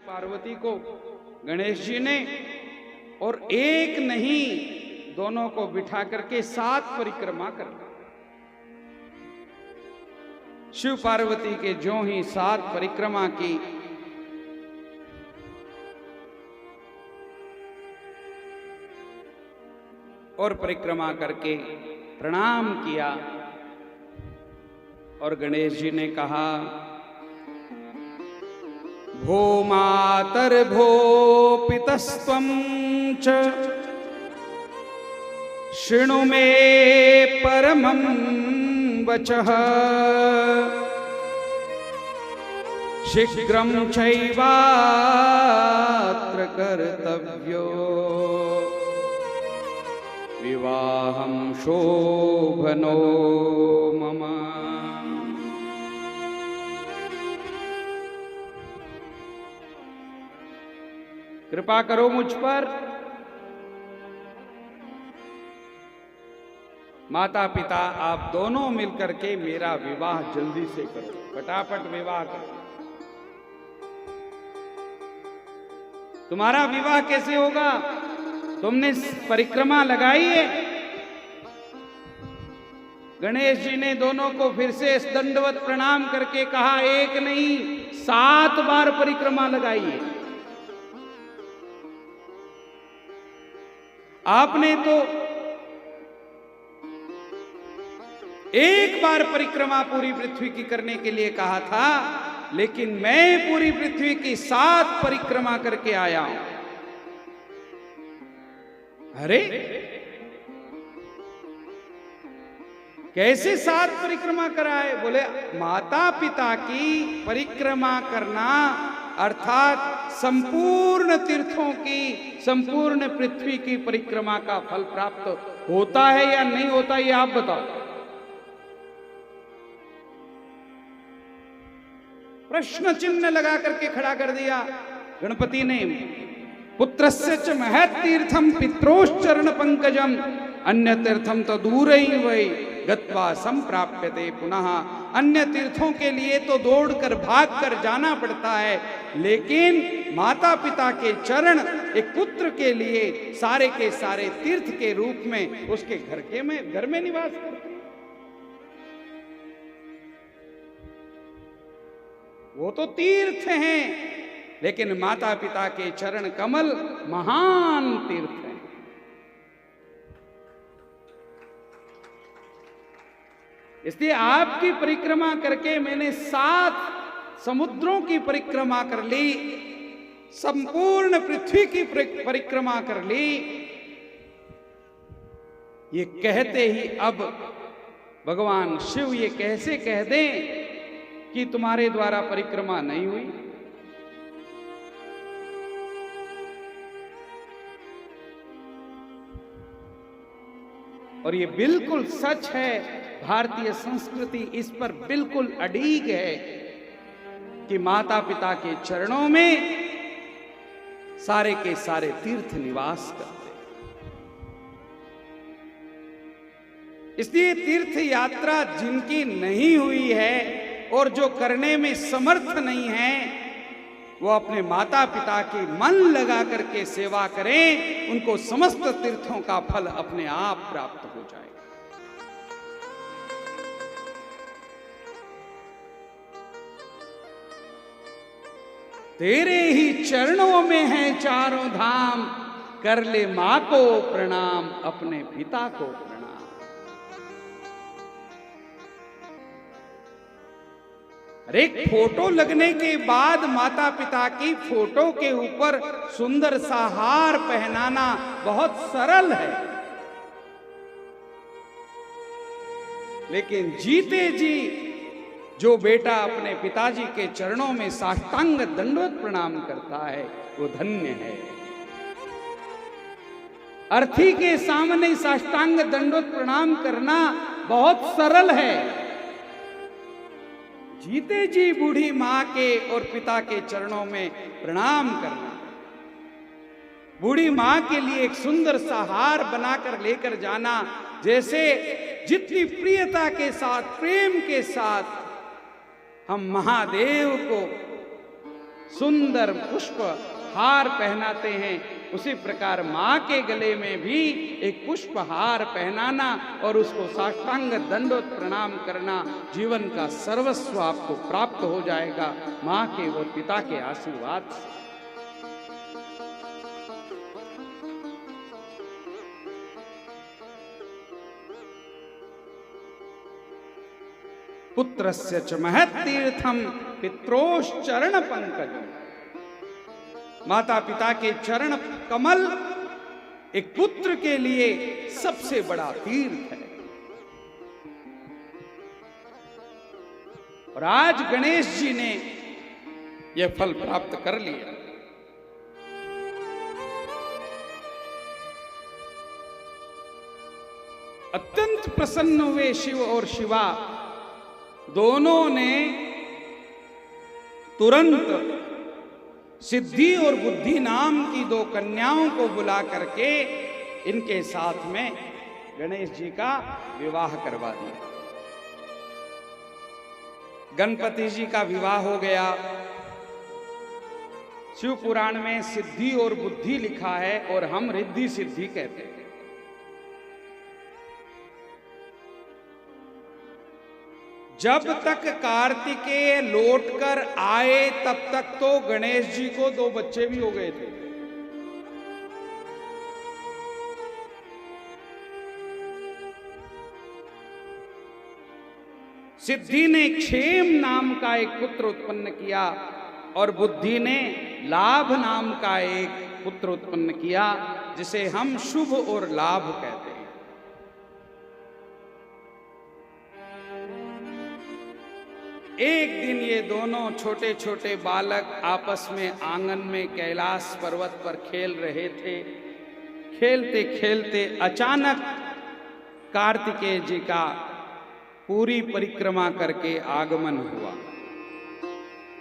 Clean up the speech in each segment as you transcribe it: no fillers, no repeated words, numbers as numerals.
पार्वती को गणेश जी ने, और एक नहीं दोनों को बिठा करके 7 परिक्रमा कर ली। शिव पार्वती के ज्यों ही 7 परिक्रमा की, और परिक्रमा करके प्रणाम किया, और गणेश जी ने कहा, भो मातर भो पितस्त्वं च शृणु मे परमं वचः शीघ्रं चैवात्र कर्तव्यो विवाहं शोभनो मम। कृपा करो मुझ पर, माता पिता आप दोनों मिलकर के मेरा विवाह जल्दी से करो, फटाफट विवाह करो। तुम्हारा विवाह कैसे होगा? तुमने परिक्रमा लगाई है। गणेश जी ने दोनों को फिर से दंडवत प्रणाम करके कहा, एक नहीं 7 बार परिक्रमा लगाई है। आपने तो एक बार परिक्रमा पूरी पृथ्वी की करने के लिए कहा था, लेकिन मैं पूरी पृथ्वी की 7 परिक्रमा करके आया हूं। अरे कैसे 7 परिक्रमा कराए? बोले माता पिता की परिक्रमा करना अर्थात संपूर्ण तीर्थों की, संपूर्ण पृथ्वी की परिक्रमा का फल प्राप्त होता है या नहीं होता, ये आप बताओ। प्रश्न चिन्ह लगा करके खड़ा कर दिया गणपति ने। पुत्रस्य च महत् तीर्थम पित्रोश्चरण पंकजम अन्य तीर्थम तो दूर ही वही गत्वा संप्राप्यते पुनः। अन्य तीर्थों के लिए तो दौड़कर भागकर जाना पड़ता है, लेकिन माता पिता के चरण एक पुत्र के लिए सारे के सारे तीर्थ के रूप में उसके घर में निवास करते हैं। वो तो तीर्थ हैं, लेकिन माता पिता के चरण कमल महान तीर्थ हैं। इसलिए आपकी परिक्रमा करके मैंने 7 समुद्रों की परिक्रमा कर ली, संपूर्ण पृथ्वी की परिक्रमा कर ली। ये कहते ही अब भगवान शिव ये कैसे कह दें कि तुम्हारे द्वारा परिक्रमा नहीं हुई? और ये बिल्कुल सच है, भारतीय संस्कृति इस पर बिल्कुल अड़िग है कि माता पिता के चरणों में सारे के सारे तीर्थ निवास करते हैं। इसलिए तीर्थ यात्रा जिनकी नहीं हुई है और जो करने में समर्थ नहीं है, वो अपने माता पिता की मन लगा करके सेवा करें, उनको समस्त तीर्थों का फल अपने आप प्राप्त हो जाएगा। तेरे ही चरणों में है चारों धाम, कर ले मां को प्रणाम, अपने पिता को प्रणाम। अरे फोटो लगने के बाद माता पिता की फोटो के ऊपर सुंदर सा हार पहनाना बहुत सरल है, लेकिन जीते जी जो बेटा अपने पिताजी के चरणों में साष्टांग दंडवत प्रणाम करता है वो धन्य है। अर्थी के सामने साष्टांग दंडवत प्रणाम करना बहुत सरल है, जीते जी बूढ़ी मां के और पिता के चरणों में प्रणाम करना, बूढ़ी मां के लिए एक सुंदर सा हार बनाकर लेकर जाना, जैसे जितनी प्रियता के साथ, प्रेम के साथ हम महादेव को सुंदर पुष्प हार पहनाते हैं, उसी प्रकार माँ के गले में भी एक पुष्प हार पहनाना और उसको साष्टांग दंडोत प्रणाम करना, जीवन का सर्वस्व आपको प्राप्त हो जाएगा माँ के और पिता के आशीर्वाद से। पुत्रस्य च महत् तीर्थम पित्रोश्चरण पंकजम। माता पिता के चरण कमल एक पुत्र के लिए सबसे बड़ा तीर्थ है। और आज गणेश जी ने यह फल प्राप्त कर लिया। अत्यंत प्रसन्न हुए शिव और शिवा, दोनों ने तुरंत सिद्धि और बुद्धि नाम की दो कन्याओं को बुला करके इनके साथ में गणेश जी का विवाह करवा दिया। गणपति जी का विवाह हो गया। शिव पुराण में सिद्धि और बुद्धि लिखा है और हम रिद्धि सिद्धि कहते हैं। जब तक कार्तिकेय लौटकर आए तब तक तो गणेश जी को 2 बच्चे भी हो गए थे। सिद्धि ने क्षेम नाम का एक पुत्र उत्पन्न किया और बुद्धि ने लाभ नाम का एक पुत्र उत्पन्न किया, जिसे हम शुभ और लाभ कहते हैं। एक दिन ये दोनों छोटे छोटे बालक आपस में आंगन में कैलाश पर्वत पर खेल रहे थे। खेलते खेलते अचानक कार्तिकेय जी का पूरी परिक्रमा करके आगमन हुआ।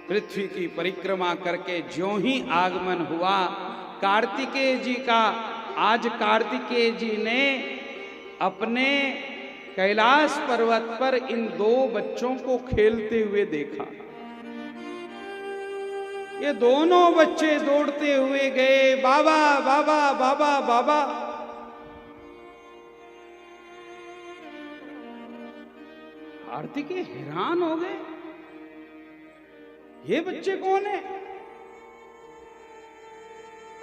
पृथ्वी की परिक्रमा करके ज्यों ही आगमन हुआ कार्तिकेय जी का, आज कार्तिकेय जी ने अपने कैलाश पर्वत पर इन 2 बच्चों को खेलते हुए देखा। ये दोनों बच्चे दौड़ते हुए गए, बाबा बाबा बाबा बाबा। कार्तिकेय हैरान हो गए, ये बच्चे कौन है?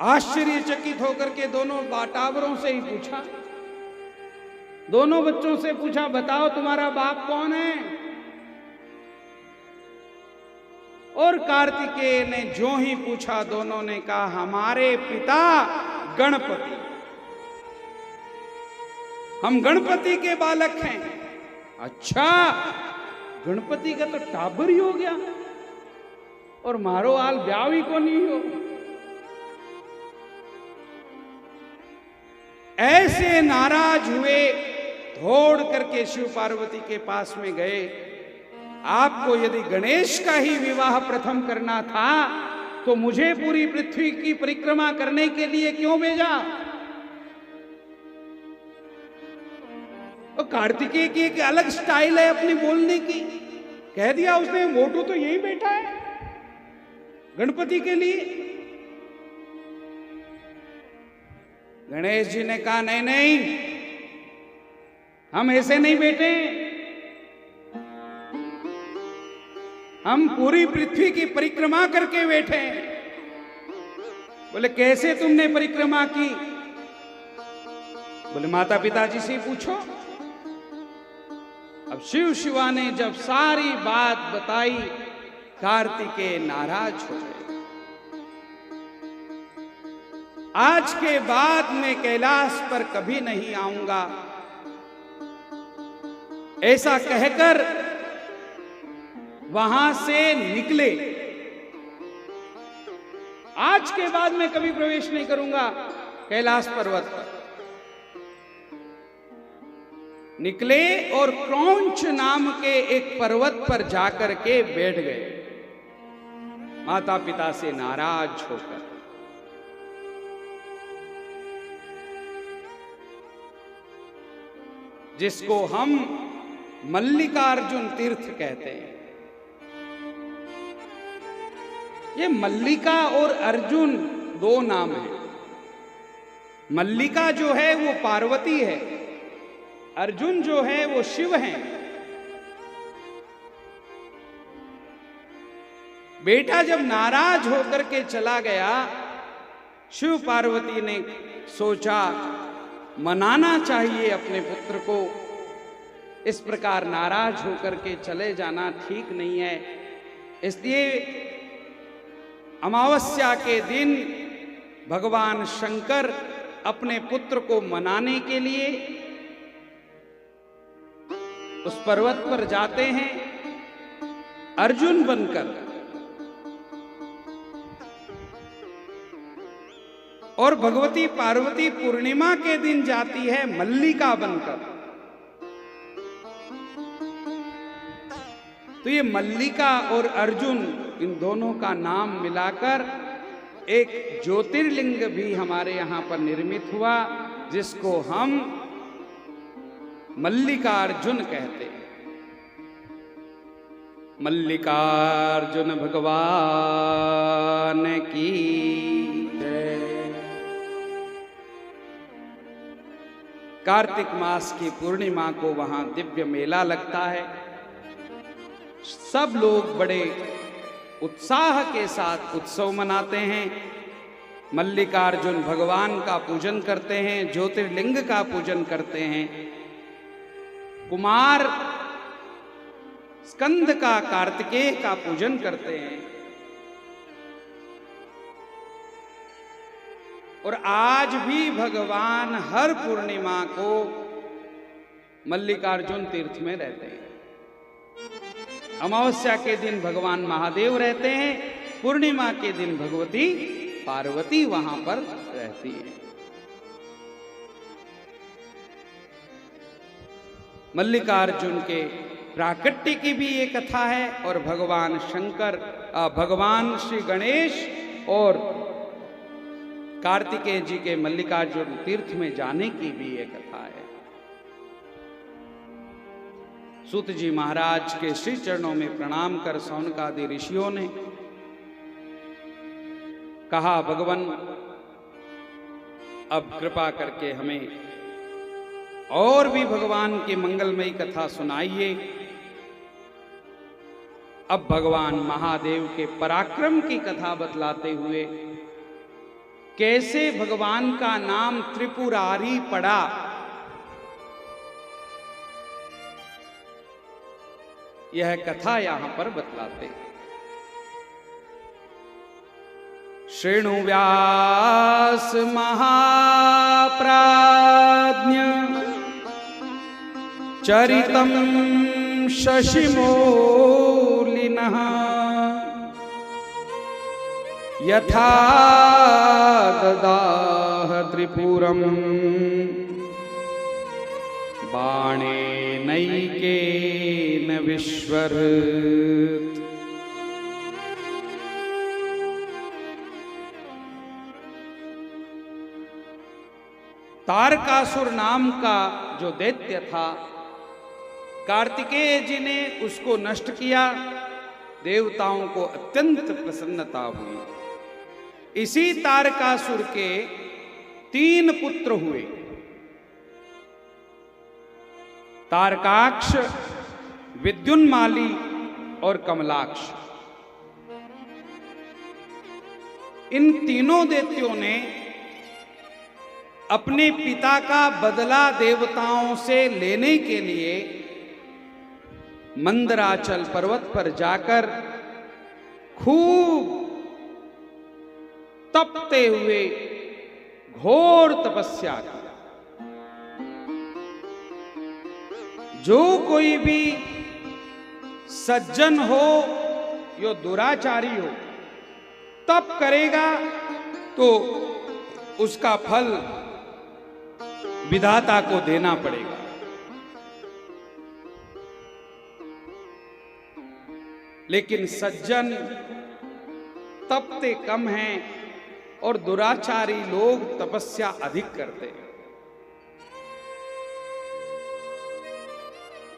आश्चर्यचकित होकर के दोनों बाटावरों से ही पूछा, दोनों बच्चों से पूछा, बताओ तुम्हारा बाप कौन है? और कार्तिकेय ने जो ही पूछा, दोनों ने कहा हमारे पिता गणपति, हम गणपति के बालक हैं। अच्छा, गणपति का तो टाबर ही हो गया और मारो हाल ब्यावी को नहीं हो। ऐसे नाराज हुए, दौड़ करके शिव पार्वती के पास में गए। आपको यदि गणेश का ही विवाह प्रथम करना था तो मुझे पूरी पृथ्वी की परिक्रमा करने के लिए क्यों भेजा? और कार्तिकेय की एक अलग स्टाइल है अपनी बोलने की। कह दिया उसने, मोटू तो यही बैठा है गणपति के लिए। गणेश जी ने कहा नहीं नहीं, हम ऐसे नहीं बैठे, हम पूरी पृथ्वी की परिक्रमा करके बैठे। बोले कैसे तुमने परिक्रमा की? बोले माता पिताजी से पूछो। अब शिव शिवा ने जब सारी बात बताई, कार्तिकेय नाराज हो गए। आज के बाद मैं कैलाश पर कभी नहीं आऊंगा, ऐसा कहकर वहां से निकले। आज के बाद मैं कभी प्रवेश नहीं करूंगा कैलाश पर्वत पर। निकले और क्रौंच नाम के एक पर्वत पर जाकर के बैठ गए, माता पिता से नाराज होकर। जिसको हम मल्लिकार्जुन तीर्थ कहते हैं। ये मल्लिका और अर्जुन दो नाम हैं। मल्लिका जो है वो पार्वती है, अर्जुन जो है वो शिव हैं। बेटा जब नाराज होकर के चला गया, शिव पार्वती ने सोचा मनाना चाहिए अपने पुत्र को, इस प्रकार नाराज होकर के चले जाना ठीक नहीं है। इसलिए अमावस्या के दिन भगवान शंकर अपने पुत्र को मनाने के लिए उस पर्वत पर जाते हैं अर्जुन बनकर, और भगवती पार्वती पूर्णिमा के दिन जाती है मल्लिका बनकर। तो ये मल्लिका और अर्जुन इन दोनों का नाम मिलाकर एक ज्योतिर्लिंग भी हमारे यहां पर निर्मित हुआ, जिसको हम मल्लिकार्जुन कहते हैं। मल्लिकार्जुन भगवान की जय। कार्तिक मास की पूर्णिमा को वहां दिव्य मेला लगता है। सब लोग बड़े उत्साह के साथ उत्सव मनाते हैं, मल्लिकार्जुन भगवान का पूजन करते हैं, ज्योतिर्लिंग का पूजन करते हैं, कुमार स्कंद का कार्तिकेय का पूजन करते हैं। और आज भी भगवान हर पूर्णिमा को मल्लिकार्जुन तीर्थ में रहते हैं। अमावस्या के दिन भगवान महादेव रहते हैं, पूर्णिमा के दिन भगवती पार्वती वहां पर रहती है। मल्लिकार्जुन के प्राकट्य की भी एक कथा है, और भगवान शंकर, भगवान श्री गणेश और कार्तिकेय जी के मल्लिकार्जुन तीर्थ में जाने की भी एक कथा है। सूत जी महाराज के श्री चरणों में प्रणाम कर सौनकादि ऋषियों ने कहा, भगवान अब कृपा करके हमें और भी भगवान की मंगलमयी कथा सुनाइए। अब भगवान महादेव के पराक्रम की कथा बतलाते हुए कैसे भगवान का नाम त्रिपुरारी पड़ा, यह कथा यहां पर बतलाते हैं। श्रेणु व्यास महाप्राज्ञ चरितम शशिमौलिनः यथा ददाह त्रिपुरम बाणेनैकेन विश्वरत्। तारकासुर नाम का जो दैत्य था, कार्तिकेय जी ने उसको नष्ट किया। देवताओं को अत्यंत प्रसन्नता हुई। इसी तारकासुर के 3 पुत्र हुए, तारकाक्ष, विद्युन्माली और कमलाक्ष। इन तीनों दैत्यों ने अपने पिता का बदला देवताओं से लेने के लिए मंदराचल पर्वत पर जाकर खूब तपते हुए घोर तपस्या की। जो कोई भी सज्जन हो या दुराचारी हो, तप करेगा तो उसका फल विधाता को देना पड़ेगा। लेकिन सज्जन तपते कम हैं और दुराचारी लोग तपस्या अधिक करते हैं।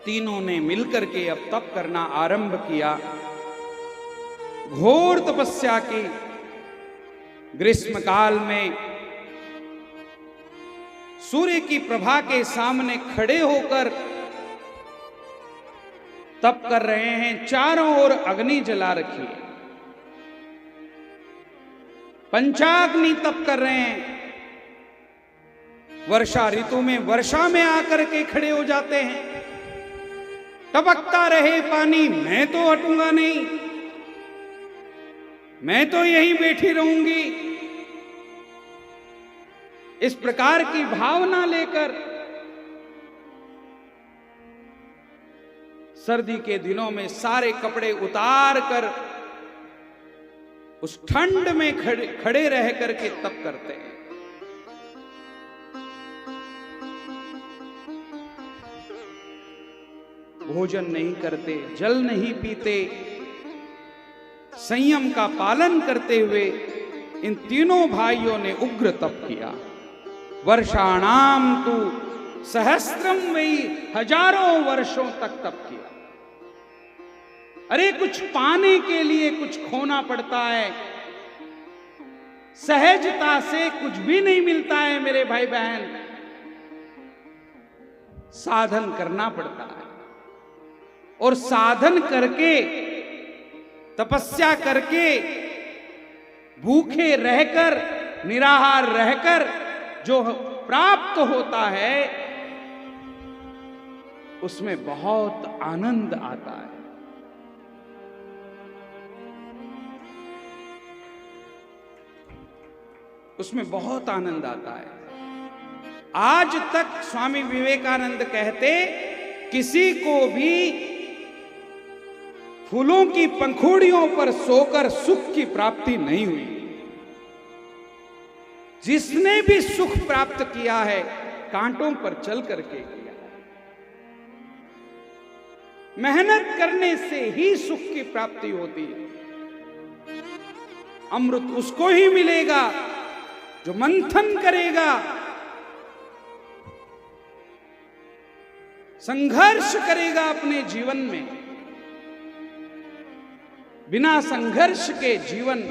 तीनों ने मिलकर के अब तप करना आरंभ किया। घोर तपस्या की। ग्रीष्म काल में सूर्य की प्रभा के सामने खड़े होकर तप कर रहे हैं, चारों ओर अग्नि जला रखी है, पंचाग्नि तप कर रहे हैं। वर्षा ऋतु में वर्षा में आकर के खड़े हो जाते हैं, टपकता रहे पानी, मैं तो हटूंगा नहीं, मैं तो यहीं बैठी रहूंगी। इस प्रकार की भावना लेकर सर्दी के दिनों में सारे कपड़े उतार कर उस ठंड में खड़े रह करके तप करते हैं। भोजन नहीं करते, जल नहीं पीते, संयम का पालन करते हुए इन तीनों भाइयों ने उग्र तप किया। वर्षाणाम तु सहस्त्रम वही, हजारों वर्षों तक तप किया। अरे कुछ पाने के लिए कुछ खोना पड़ता है, सहजता से कुछ भी नहीं मिलता है मेरे भाई बहन, साधन करना पड़ता है। और साधन करके, तपस्या करके, भूखे रहकर, निराहार रहकर जो प्राप्त होता है उसमें बहुत आनंद आता है। उसमें बहुत आनंद आता है। आज तक स्वामी विवेकानंद कहते, किसी को भी फूलों की पंखुड़ियों पर सोकर सुख की प्राप्ति नहीं हुई। जिसने भी सुख प्राप्त किया है कांटों पर चल करके किया है। मेहनत करने से ही सुख की प्राप्ति होती है। अमृत उसको ही मिलेगा जो मंथन करेगा, संघर्ष करेगा अपने जीवन में। बिना संघर्ष के जीवन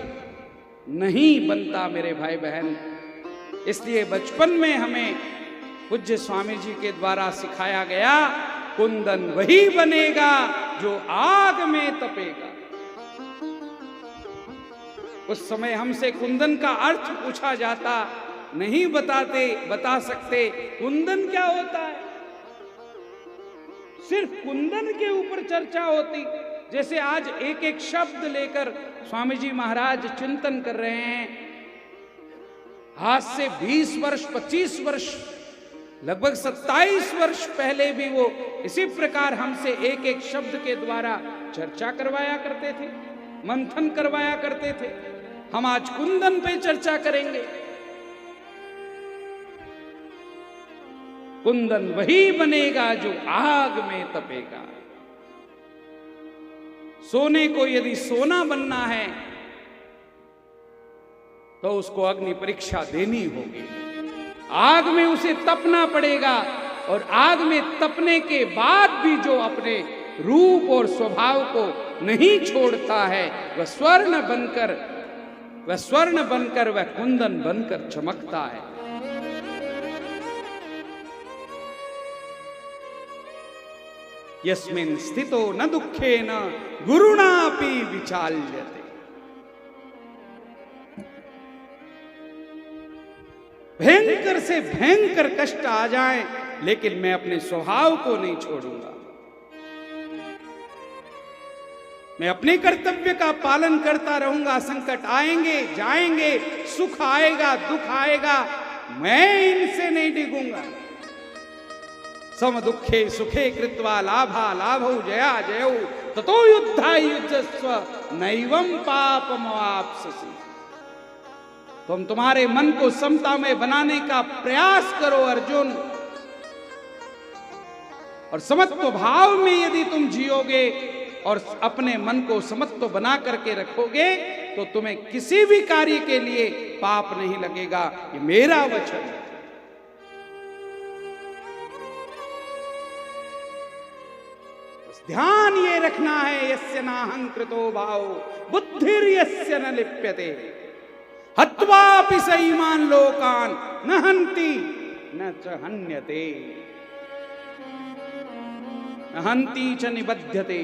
नहीं बनता मेरे भाई बहन। इसलिए बचपन में हमें पूज्य स्वामी जी के द्वारा सिखाया गया, कुंदन वही बनेगा जो आग में तपेगा। उस समय हमसे कुंदन का अर्थ पूछा जाता, नहीं बता सकते कुंदन क्या होता है। सिर्फ कुंदन के ऊपर चर्चा होती। जैसे आज एक एक शब्द लेकर स्वामी जी महाराज चिंतन कर रहे हैं। आज से 20 वर्ष, 25 वर्ष, लगभग 27 वर्ष पहले भी वो इसी प्रकार हमसे एक एक शब्द के द्वारा चर्चा करवाया करते थे, मंथन करवाया करते थे। हम आज कुंदन पे चर्चा करेंगे। कुंदन वही बनेगा जो आग में तपेगा। सोने को यदि सोना बनना है तो उसको अग्नि परीक्षा देनी होगी, आग में उसे तपना पड़ेगा। और आग में तपने के बाद भी जो अपने रूप और स्वभाव को नहीं छोड़ता है, वह स्वर्ण बनकर वह कुंदन बनकर चमकता है। यस्मिन् स्थितो न दुखेन गुरुणापि विचाल्यते। भयंकर से भयंकर कष्ट आ जाए, लेकिन मैं अपने स्वभाव को नहीं छोड़ूंगा। मैं अपने कर्तव्य का पालन करता रहूंगा। संकट आएंगे जाएंगे, सुख आएगा दुख आएगा, मैं इनसे नहीं डिगूंगा। सम दुखे सुखे कृत्वा लाभा लाभौ जया जयौ ततो युद्धा युजस्व नैवं पापमवाप्स्यसि। तुम तुम्हारे मन को समता में बनाने का प्रयास करो अर्जुन, और समत्व भाव में यदि तुम जियोगे और अपने मन को समत्व बना करके रखोगे तो तुम्हें किसी भी कार्य के लिए पाप नहीं लगेगा। ये मेरा वचन है। ध्यान ये रखना है, यस्य नाहं कृतो भावो बुद्धिर्यस्य न लिप्यते हत्वापि सईमान लोकान न हन्ति न च हन्यते न हन्ति च निबध्यते।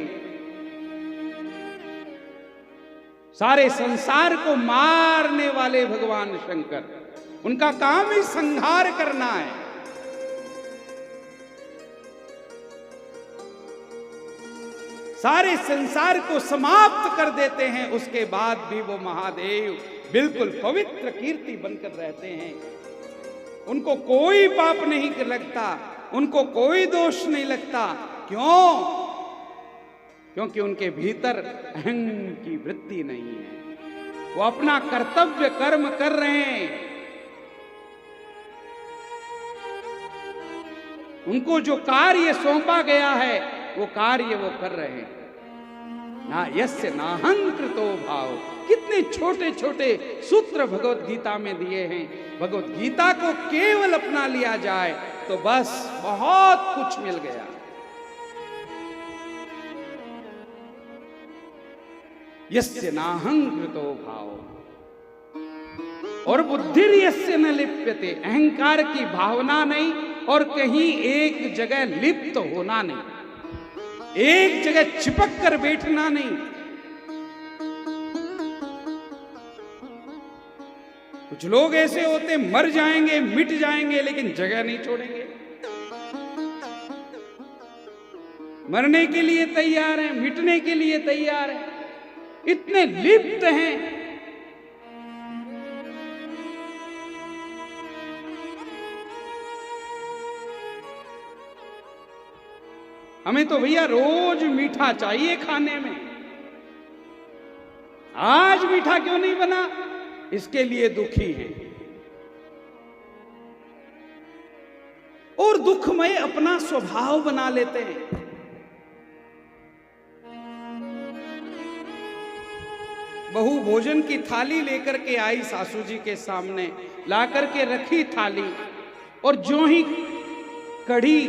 सारे संसार को मारने वाले भगवान शंकर, उनका काम ही संहार करना है। सारे संसार को समाप्त कर देते हैं, उसके बाद भी वो महादेव बिल्कुल पवित्र कीर्ति बनकर रहते हैं। उनको कोई पाप नहीं लगता, उनको कोई दोष नहीं लगता। क्यों? क्योंकि उनके भीतर अहं की वृत्ति नहीं है। वो अपना कर्तव्य कर्म कर रहे हैं। उनको जो कार्य सौंपा गया है वो कार्य वो कर रहे हैं। ना यस्य नाहंकृतो भाव। कितने छोटे छोटे सूत्र भगवत गीता में दिए हैं। भगवत गीता को केवल अपना लिया जाए तो बस बहुत कुछ मिल गया। यस्य नाहंकृतो भाव और बुद्धिर यस्य न लिप्यते। अहंकार की भावना नहीं और कहीं एक जगह लिप्त होना नहीं, एक जगह चिपक कर बैठना नहीं। कुछ लोग ऐसे होते मर जाएंगे मिट जाएंगे लेकिन जगह नहीं छोड़ेंगे। मरने के लिए तैयार हैं, मिटने के लिए तैयार हैं, इतने लिप्त हैं। हमें तो भैया रोज मीठा चाहिए खाने में। आज मीठा क्यों नहीं बना, इसके लिए दुखी हैं। और दुखमय अपना स्वभाव बना लेते हैं। बहू भोजन की थाली लेकर के आई सासू जी के सामने, ला करके रखी थाली, और जो ही कढ़ी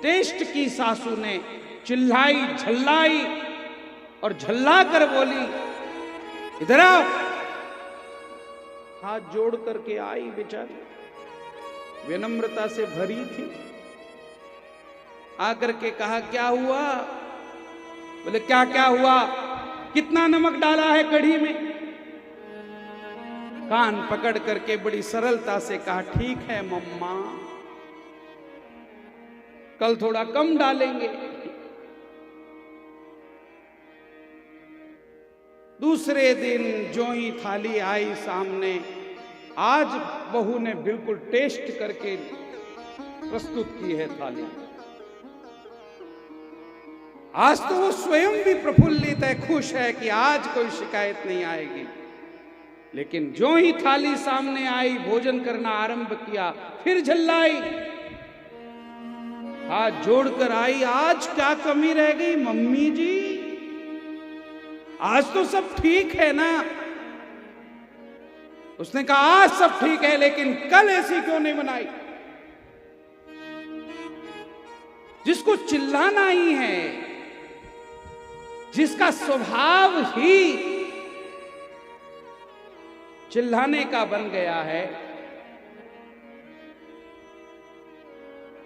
टेस्ट की सासू ने, चिल्लाई झल्लाई और झल्ला कर बोली, इधर आओ। हाथ जोड़ करके आई बेचारी, विनम्रता से भरी थी। आकर के कहा क्या हुआ? बोले क्या क्या हुआ, कितना नमक डाला है कढ़ी में? कान पकड़ करके बड़ी सरलता से कहा ठीक है मम्मा, कल थोड़ा कम डालेंगे। दूसरे दिन जो ही थाली आई सामने, आज बहू ने बिल्कुल टेस्ट करके प्रस्तुत की है थाली। आज तो वो स्वयं भी प्रफुल्लित है, खुश है कि आज कोई शिकायत नहीं आएगी। लेकिन जो ही थाली सामने आई, भोजन करना आरंभ किया, फिर झल्लाई, हाथ जोड़कर आई, आज क्या कमी रह गई मम्मी जी? आज तो सब ठीक है ना? उसने कहा आज सब ठीक है, लेकिन कल ऐसी क्यों नहीं बनाई? जिसको चिल्लाना ही है, जिसका स्वभाव ही चिल्लाने का बन गया है,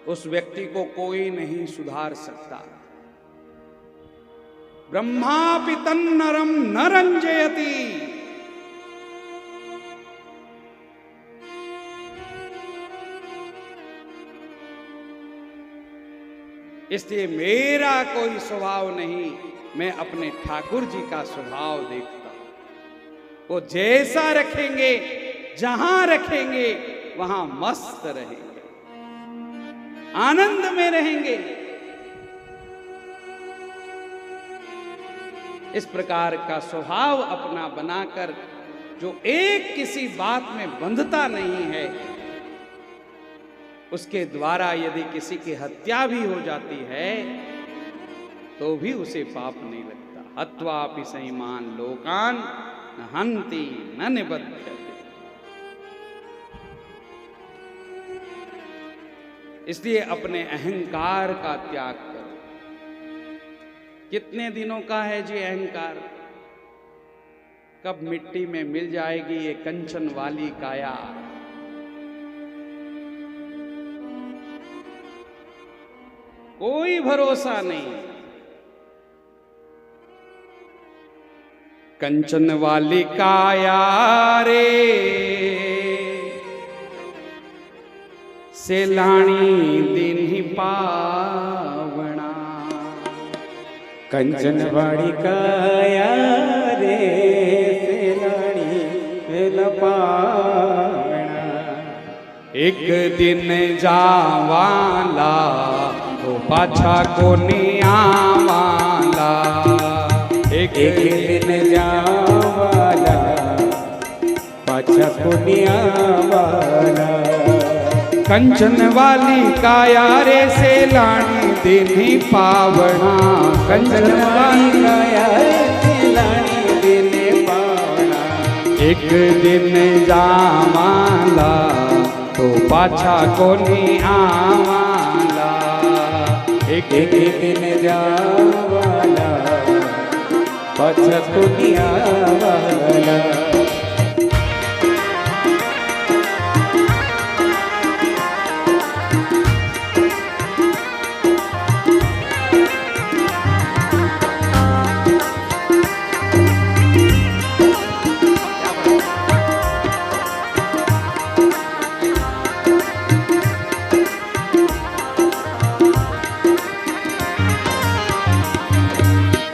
उस व्यक्ति को कोई नहीं सुधार सकता। ब्रह्मापि तन्नरं न रंजयति। इसलिए मेरा कोई स्वभाव नहीं, मैं अपने ठाकुर जी का स्वभाव देखता हूं। वो जैसा रखेंगे, जहां रखेंगे वहां मस्त रहेंगे, आनंद में रहेंगे। इस प्रकार का स्वभाव अपना बनाकर जो एक किसी बात में बंधता नहीं है, उसके द्वारा यदि किसी की हत्या भी हो जाती है तो भी उसे पाप नहीं लगता। हत्वापि सईमान लोकान न हन्ति न निबध्यते। इसलिए अपने अहंकार का त्याग करो। कितने दिनों का है जी अहंकार? कब मिट्टी में मिल जाएगी ये कंचन वाली काया। कोई भरोसा नहीं। कंचन वाली काया रे सेलाणी दिन ही पावना। कंचन वाली काया रे सेलाणी दिन पावना। एक दिन जावाला तो पाछा कोनी आवाला। एक दिन जावाला पाछा कोनी आवाला। कंचन वाली काया रे सेलाणी दिन ही पावना। कंचन वाली काया रे सेलाणी दिन पावना। एक दिन जावाला तो पाछा कोनी आवाला। एक दिन जावाला पाछा कोनी आवाला।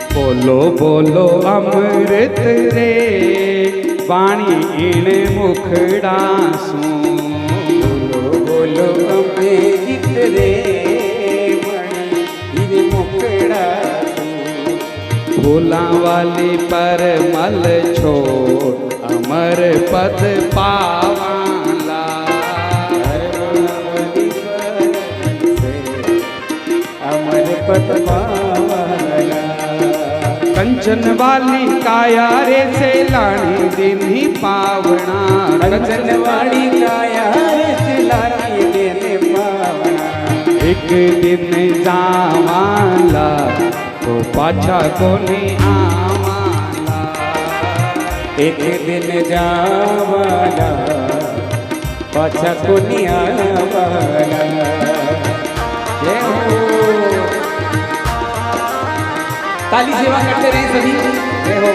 बोलो बोलो अमृत रे वाणी इन मुखड़ा सू। बोलो बोलो अमृत रे वाणी इन मुखड़ा सू। फूला वाली पर मल छोड़ अमर पद पावाला। अमर पद पावाला। कंचन वाली काया रे सेलाणी दिन ही पावना। कंचन वाली काया रे सेलाणी दिन पावना। एक दिन जावाला तो पाछा कोनी आवाला। एक दिन जावाला पाछा कोनी आवाला। जय हो। ताली सेवा करते रहे सभी। जय हो।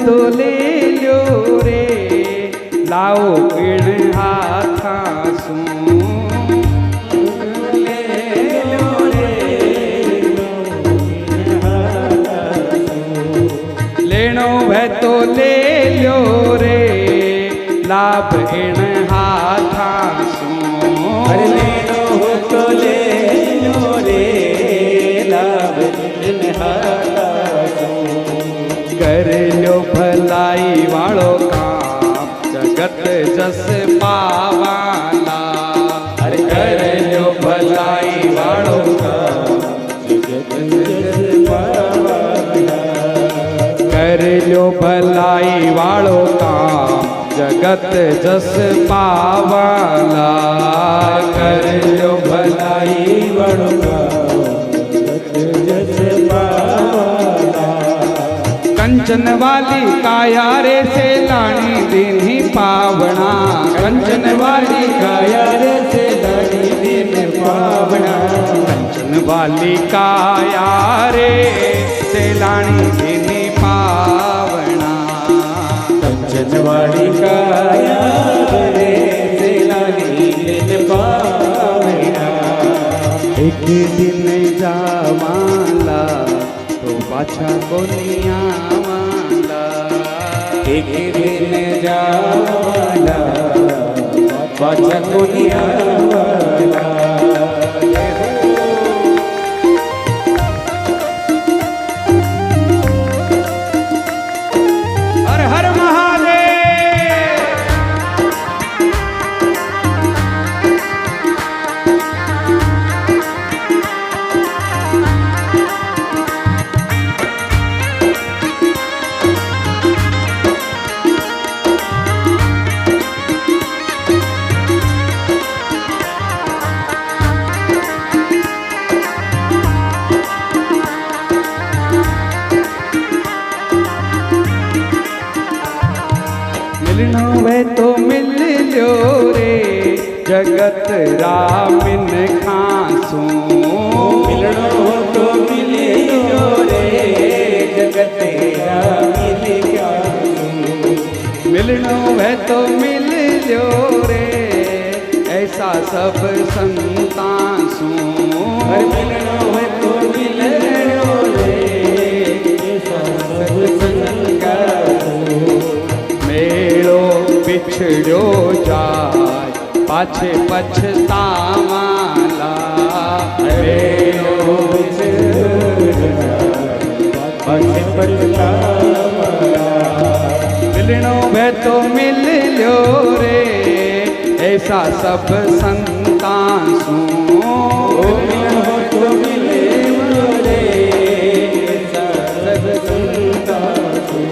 तो ले लो रे लाओ पिण हाथा सू। ले लो रे लेनो है तो ले लो रे लाभ इण हाथा सू। अरे लेनो हो तो ले लो रे लाभ इन हाथा सू। कर लो भलाई वालो काम जगत जस पावाला। अरे कर लो भलाई वालो काम जगत जस पावाला। कर लो भलाई वालो काम जगत जस पावाला। कर लो भलाई वालो काम जगत जस पावाला। कंचन वाली काया रे सेलाणी दिन ही पावना। कंचन वाली काया रे सेलाणी दिन पावना। कंचन वाली काया रे सेलाणी दिन ही पावना। कंचन वाली काया रे सेलाणी दिन पावना। एक दिन जावाला तो पाछा कोनी आवाला। एक दिन जावाला पाछा कोनी आवाला। हर हर महादेव। जगत रामिन खासू मिलनो तो मिले जो रे जगत रामिन खासू मिलनो है तो मिल जो रे ऐसा सब संतासू मिलनो है तो मिल जो रे ऐसा सब संतासू मेलो बिछड़ो जाय पाछे पछतावाला मेलो बिछड़ो जाय पाछे पछतावाला मिलनो भे तो मिल लो रे ऐसा सब संतासू मिलनो तो मिले रे ऐसा सब संतासू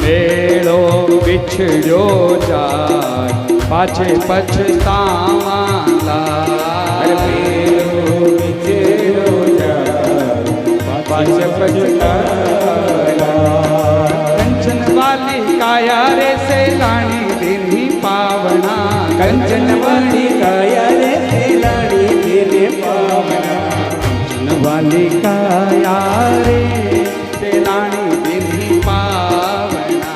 मेलो बिछड़ो जाय पाछे पछतावाला मेलो बिछड़ो जाय पाछे पछतावाला कंचन वाली काया रे से लाणी दिन ही पावना कंचन वाली काया रे लाड़ी तेरे पावना कंचन वाली काया रे से लाणी दिन ही पावना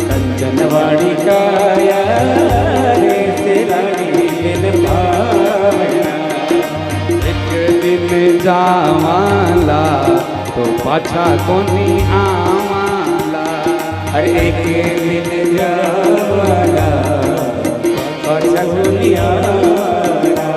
कंचन वाली काया रे लाड़ी तेरे पावना एक दिन जावाला तो पाछा कोनी आवाला हर एक दिन जावाला पाछा कोनी आवाला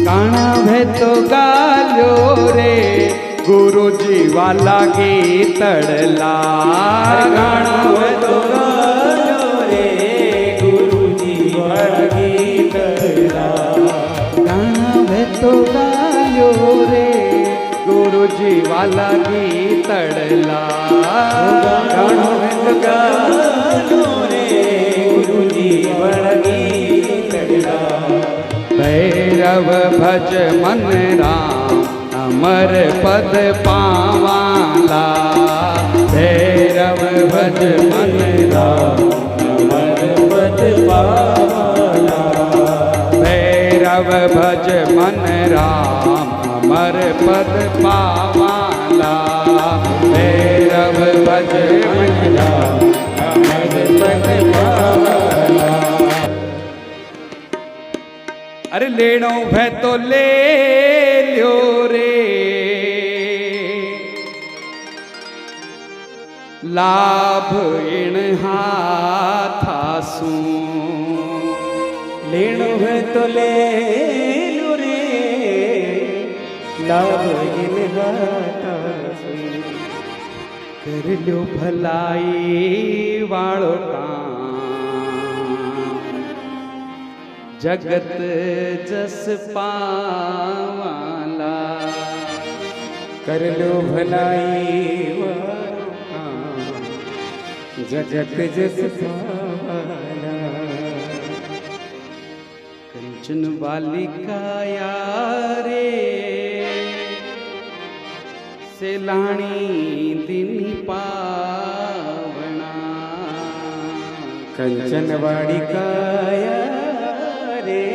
गाना भे तो गालो रे गुरुजी वाला गीतड़ला गाना है तो गालो रे गुरुजी वाला गीतड़ला गाना भे तो गालो रे गुरुजी वाला गीतड़ला गाना है तो गालो रे गुरुजी वाला गीतड़ला भैरव भज मन राम अमर पद पावाला भैरव भज मन राम अमर पद पावाला भैरव भज मन राम अमर पद पावाला भैरव भज मन राम अमर पद पावाला अरे लेनो भै तो ले ल्यो रे लाभ इण हाथासू लेनो है तो ले लो रे लाभ इन हाथासू कर ल्यो भलाई वाळो काम जगत जस पावाला कर लो भलाई वालो काम, जगत जस पावाला कंचन वाली काया रे सेलाणी दिन पावना कंचन वाड़ी काया रे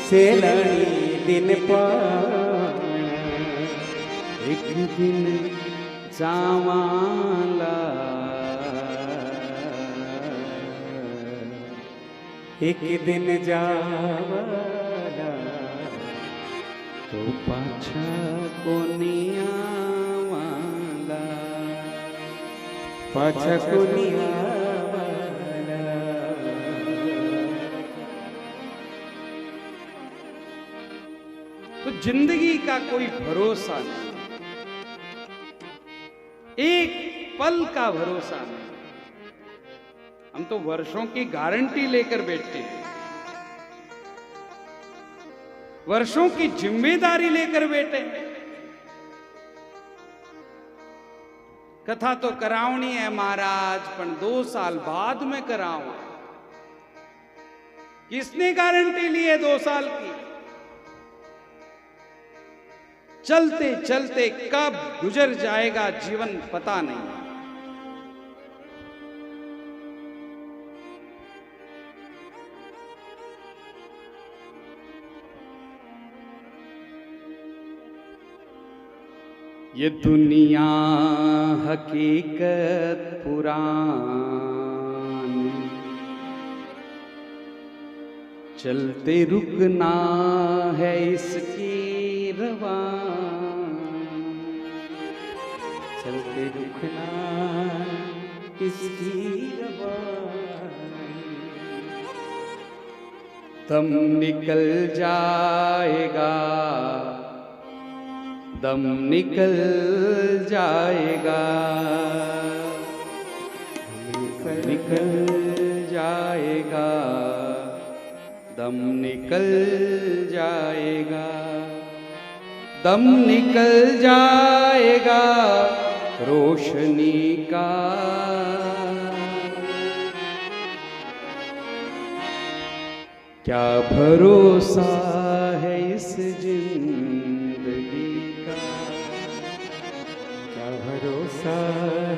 सेलानी दिन पावना एक दिन जावाला एक दिन जावाला तो पाछा कोनी आवाला पाछा कोनी आवाला तो जिंदगी का कोई भरोसा नहीं, एक पल का भरोसा नहीं। हम तो वर्षों की गारंटी लेकर बैठे हैं, वर्षों की जिम्मेदारी लेकर बैठे हैं। कथा तो करावनी है महाराज, पर 2 साल बाद में कराऊं। किसने गारंटी ली है 2 साल की? चलते चलते कब गुजर जाएगा जीवन पता नहीं। ये दुनिया हकीकत पुरानी, चलते रुकना है इसकी रवानी, चलते रुकना इसकी रवानी। दम निकल जाएगा, दम निकल जाएगा, निकल जाएगा, दम निकल जाएगा, दम निकल जाएगा रोशनी का। क्या भरोसा है इस जिंदगी का, क्या भरोसा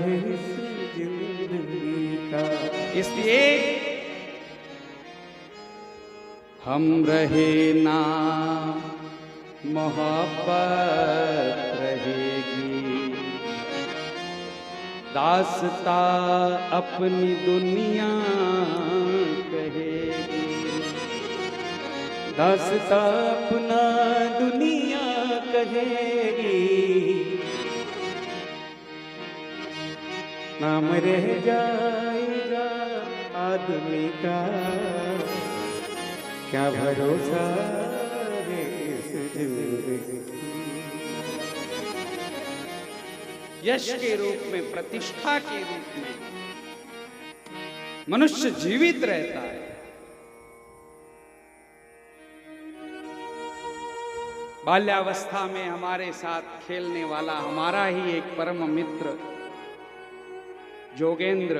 है इस जिंदगी का। इसलिए हम रहे ना मोहब्बत रहेगी, दास्ता अपनी दुनिया कहेगी, दास्ता अपना दुनिया कहेगी। नाम रह जाएगा आदमी का, क्या भरोसा है इस जिंदगी। यश के रूप में, प्रतिष्ठा के रूप में मनुष्य जीवित रहता है। बाल्यावस्था में हमारे साथ खेलने वाला हमारा ही एक परम मित्र जोगेंद्र,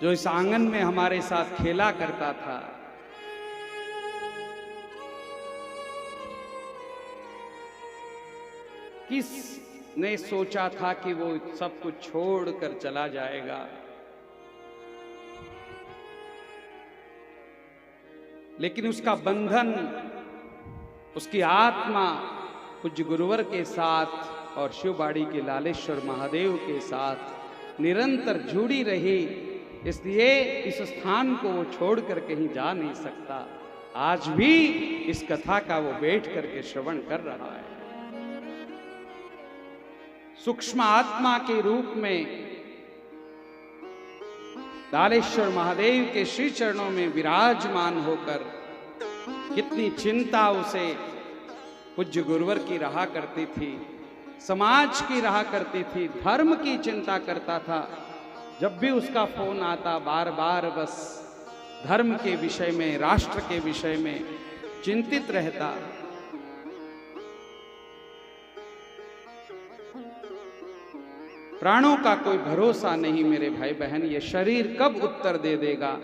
जो इस आंगन में हमारे साथ खेला करता था, किसने सोचा था कि वो सब कुछ छोड़कर चला जाएगा। लेकिन उसका बंधन, उसकी आत्मा पूज्य गुरुवर के साथ और शिवबाड़ी के लालेश्वर महादेव के साथ निरंतर जुड़ी रही, इसलिए इस स्थान को वो छोड़कर कहीं जा नहीं सकता। आज भी इस कथा का वो बैठ करके श्रवण कर रहा है। सूक्ष्म आत्मा के रूप में लालेश्वर महादेव के श्री चरणों में विराजमान होकर कितनी चिंता उसे पूज्य गुरुवर की रहा करती थी, समाज की रहा करती थी, धर्म की चिंता करता था। जब भी उसका फोन आता बार बार बस धर्म के विषय में, राष्ट्र के विषय में चिंतित रहता। प्राणों का कोई भरोसा नहीं मेरे भाई बहन, ये शरीर कब उत्तर दे देगा।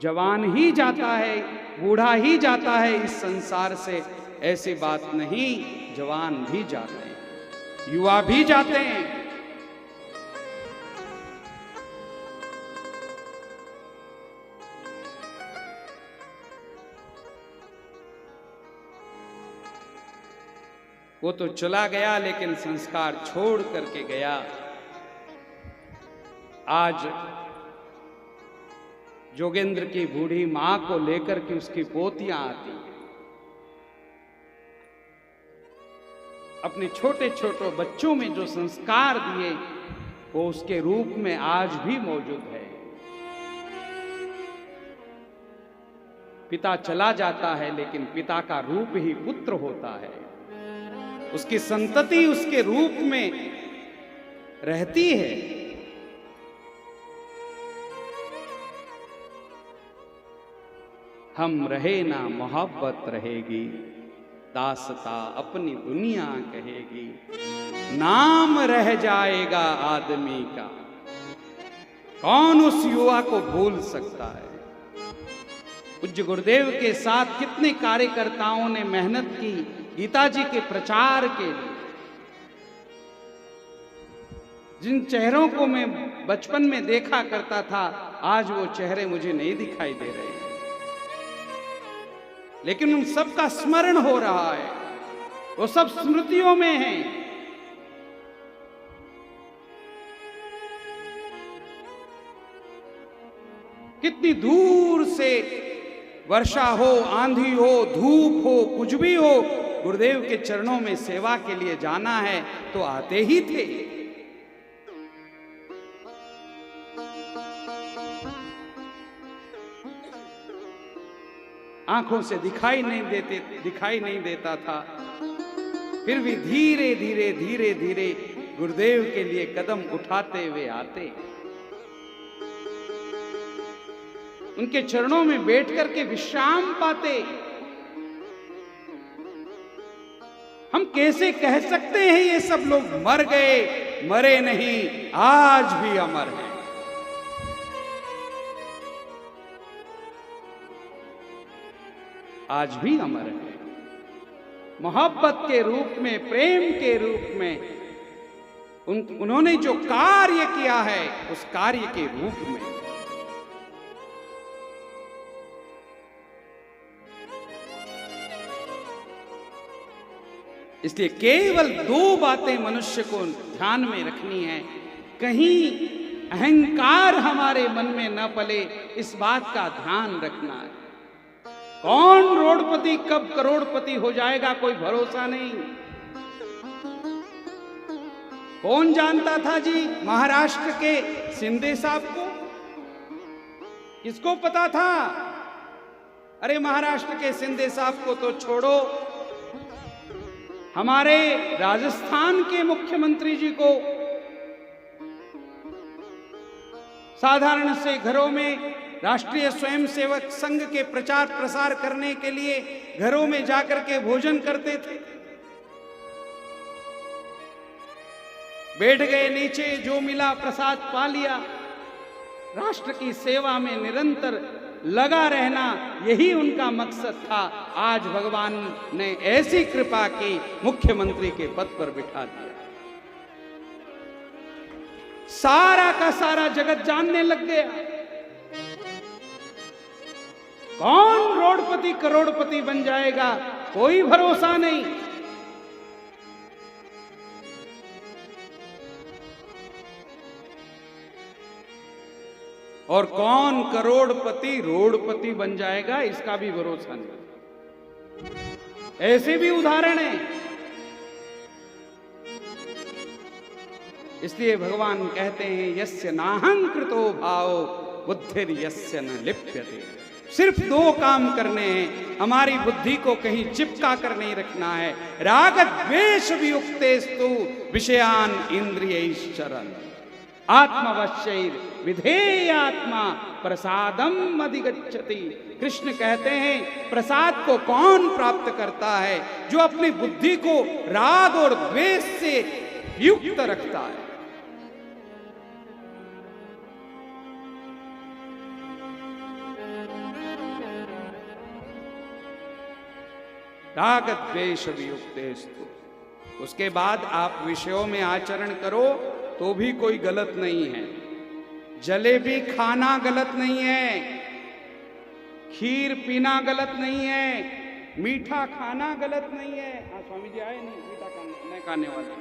जवान ही जाता है, बूढ़ा ही जाता है इस संसार से, ऐसी बात नहीं, जवान भी जाते हैं, युवा भी जाते हैं। वो तो चला गया लेकिन संस्कार छोड़ करके गया। आज जोगेंद्र की बूढ़ी मां को लेकर के उसकी पोतियां आती, अपने छोटे छोटे बच्चों में जो संस्कार दिए वो उसके रूप में आज भी मौजूद है। पिता चला जाता है लेकिन पिता का रूप ही पुत्र होता है, उसकी संतति उसके रूप में रहती है। हम रहे ना मोहब्बत रहेगी, दासता अपनी दुनिया कहेगी, नाम रह जाएगा आदमी का, कौन उस युवा को भूल सकता है। पूज्य गुरुदेव के साथ कितने कार्यकर्ताओं ने मेहनत की गीता जी के प्रचार के लिए। जिन चेहरों को मैं बचपन में देखा करता था, आज वो चेहरे मुझे नहीं दिखाई दे रहे हैं, लेकिन उन सब का स्मरण हो रहा है, वो सब स्मृतियों में हैं। कितनी दूर से वर्षा हो, आंधी हो, धूप हो, कुछ भी हो, गुरुदेव के चरणों में सेवा के लिए जाना है तो आते ही थे। आंखों से दिखाई नहीं देता था, फिर भी धीरे धीरे धीरे धीरे गुरुदेव के लिए कदम उठाते हुए आते। उनके चरणों में बैठ करके विश्राम पाते। हम कैसे कह सकते हैं ये सब लोग मर गए? मरे नहीं, आज भी अमर हैं। आज भी अमर है। मोहब्बत के रूप में, प्रेम के रूप में उन्होंने जो कार्य किया है, उस कार्य के रूप में इसलिए केवल दो बातें मनुष्य को ध्यान में रखनी है। कहीं अहंकार हमारे मन में न पले, इस बात का ध्यान रखना है। कौन रोडपति कब करोड़पति हो जाएगा, कोई भरोसा नहीं। कौन जानता था जी महाराष्ट्र के शिंदे साहब को? किसको पता था? अरे महाराष्ट्र के शिंदे साहब को तो छोड़ो, हमारे राजस्थान के मुख्यमंत्री जी को साधारण से घरों में राष्ट्रीय स्वयंसेवक संघ के प्रचार प्रसार करने के लिए घरों में जाकर के भोजन करते थे। बैठ गए नीचे, जो मिला प्रसाद पा लिया। राष्ट्र की सेवा में निरंतर लगा रहना, यही उनका मकसद था। आज भगवान ने ऐसी कृपा की, मुख्यमंत्री के पद पर बिठा दिया। सारा का सारा जगत जानने लग गया। कौन रोडपति करोड़पति बन जाएगा, कोई भरोसा नहीं। और कौन करोड़पति रोडपति बन जाएगा, इसका भी भरोसा नहीं। ऐसे भी उदाहरण है। इसलिए भगवान कहते हैं, यस्य नाहंकृतो भाव बुद्धिर यस्य न लिप्यते। सिर्फ दो काम करने हैं, हमारी बुद्धि को कहीं चिपका कर नहीं रखना है। राग द्वेष वियुक्तेस्तु विषयान इंद्रियैश्चरन् आत्मवश्यैर विधेयात्मा प्रसादम अधिगच्छति। कृष्ण कहते हैं, प्रसाद को कौन प्राप्त करता है? जो अपनी बुद्धि को राग और द्वेष से युक्त रखता है। राग द्वेष वियुक्तेस्तु। उसके बाद आप विषयों में आचरण करो तो भी कोई गलत नहीं है। जलेबी खाना गलत नहीं है, खीर पीना गलत नहीं है, मीठा खाना गलत नहीं है। हाँ, स्वामी जी आए नहीं, मीठा नहीं खाने वाले।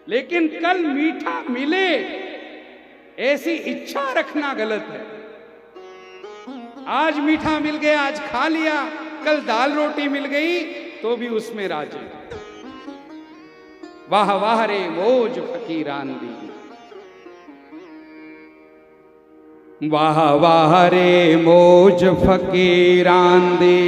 लेकिन कल मीठा मिले ऐसी इच्छा रखना गलत है। आज मीठा मिल गया, आज खा लिया, कल दाल रोटी मिल गई तो भी उसमें राजी। वाह वाह रे मौज फकीरान दी, वाह वाह रे मौज फकीरान दी,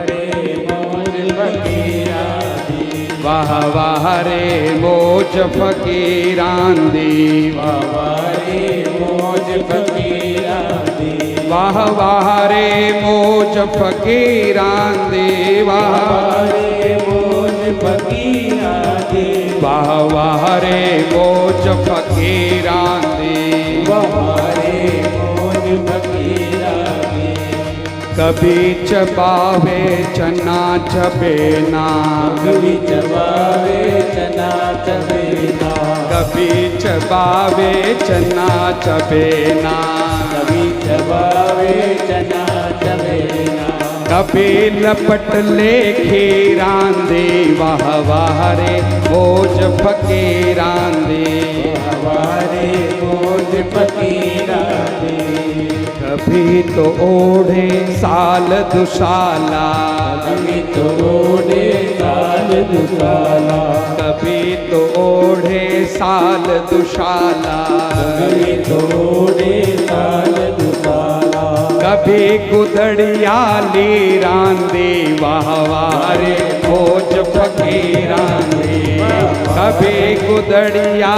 रे मौज फकीरान दी। वाह वाह रे मौज फकीरां दी, वाह रे मौज फकीरां दी, वाह वाह रे मौज फकीरां दी, वाह रे मौज फकीरां दी, वाह वाह रे मौज फकीरां दी, वाह रे मौज फकीरां दी। कभी चबावे चना चबेना, कभी चबावे चना चबेना, कभी चबावे चना चबेना, कभी चबावे चना चबेना, कभी लपट ले खीरां दी, वाह वाह रे मौज फकीरां दी, वाह रे मौज फकीरां दी। कभी तो ओढ़े साल दुशाला, कभी तो ओढ़े साल दुशाला, कभी तो ओढ़े साल दुशाला, कभी तो ओढ़े साल दुशाला, कभी गुदड़िया लीरां दी, वाह वाह रे मौज फकीरां दी, कभी गुदड़िया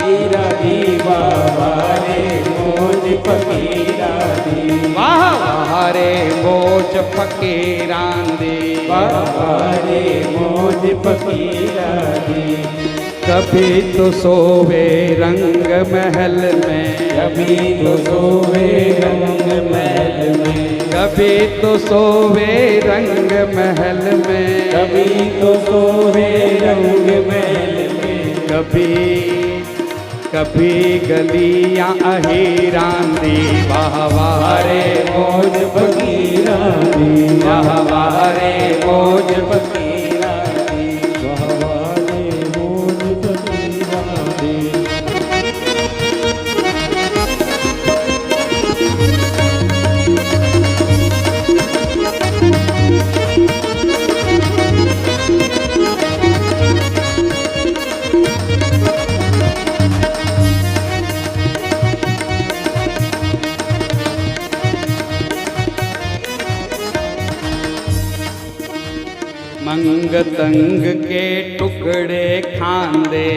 हीरा दी, वाह रे मौज फकीरां दी, वाह वाह रे मौज फकीरां दी, वाह रे मौज फकीरां दी। कभी तो सोवे रंग महल में, कभी तो सोवे रंग महल में, कभी तो सोवे रंग महल में, कभी तो सोवे रंग महल में, कभी कभी गलियां अहीरां दी, वाह वाह रे मौज फकीरां दी, वाह वाह रे मौज फकीरां दी, वाह रे मौज फकीरां दी। मंग तंग के टुकड़े खांदे,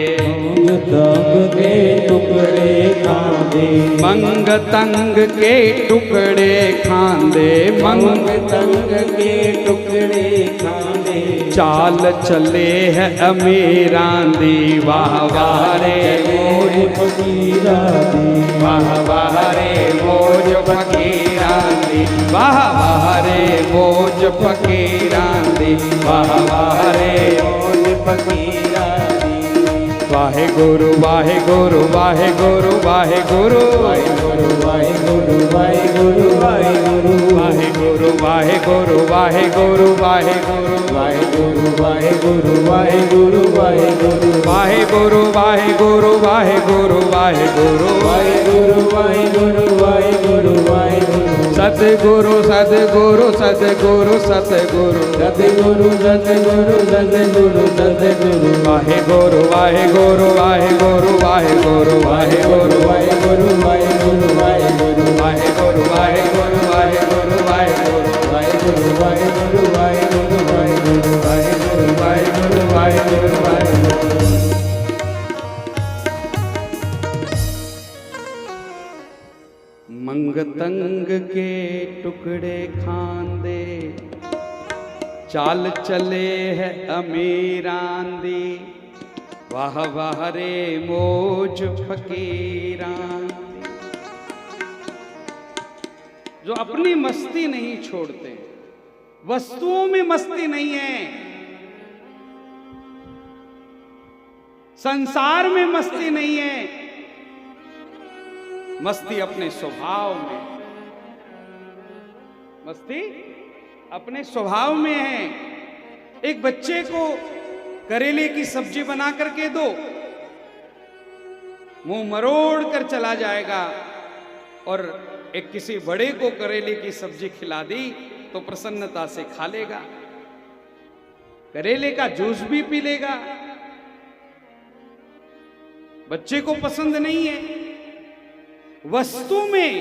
दंग के टुकड़े खांदे, मंग तंग के टुकड़े खांदे, मंग तंग के टुकड़े खांदे, चाल चले है अमीरां दी, वाह वाह रे मौज फकीरां दी, वाह वाह रे मौज फकीरां दी, वाह वाह रे मौज फकीरां दी, वाह वाह रे मौज फकीरां दी। वाहे गुरु वाहे गुरु वाहे गुरु वाहे गुरु वाहेगुरु वाहेगुरु वाहेगुरु वाहेगुरु वाहे गुरु वाहे गुरु वाहे गुरु वाहे गुरु वाहेगुरु वाहेगुरु वाहेगुरु वाहेगुरु वाहे गुरु वाहे गुरु वाहे गुरु वाहे गुरु वाहेगुरु वाहेगुरु वाहेगुरु वाहेगुरु सतगुरु सतगुरु सतगुरु सतगुरु सतगुरु सतगुरु सतगुरु सतगुरु वाहे गुरु वाहे गुरु वाहे गुरु वाहे गुरु वाहे गुरु वाहेगुरु वाहेगुरु वाहेगुरु वाहे गुरु वाहे गुरु वाहे गुरु वाहे गुरु वाहेगुरु वाहेगुरु वाहेगुरु वाहेगुरु वाहे गुरु वाहे गुरु वाहे गुरु वाहे गुरु। मंग तंग के टुकड़े खांदे, चाल चले है अमीरां दी, वाह वाह रे मौज फकीरां दी। जो अपनी मस्ती नहीं छोड़ते, वस्तुओं में मस्ती नहीं है, संसार में मस्ती नहीं है, मस्ती अपने स्वभाव में, मस्ती अपने स्वभाव में है। एक बच्चे को करेले की सब्जी बना करके दो, मुंह मरोड़ कर चला जाएगा, और एक किसी बड़े को करेले की सब्जी खिला दी तो प्रसन्नता से खा लेगा, करेले का जूस भी पी लेगा। बच्चे को पसंद नहीं है। वस्तु में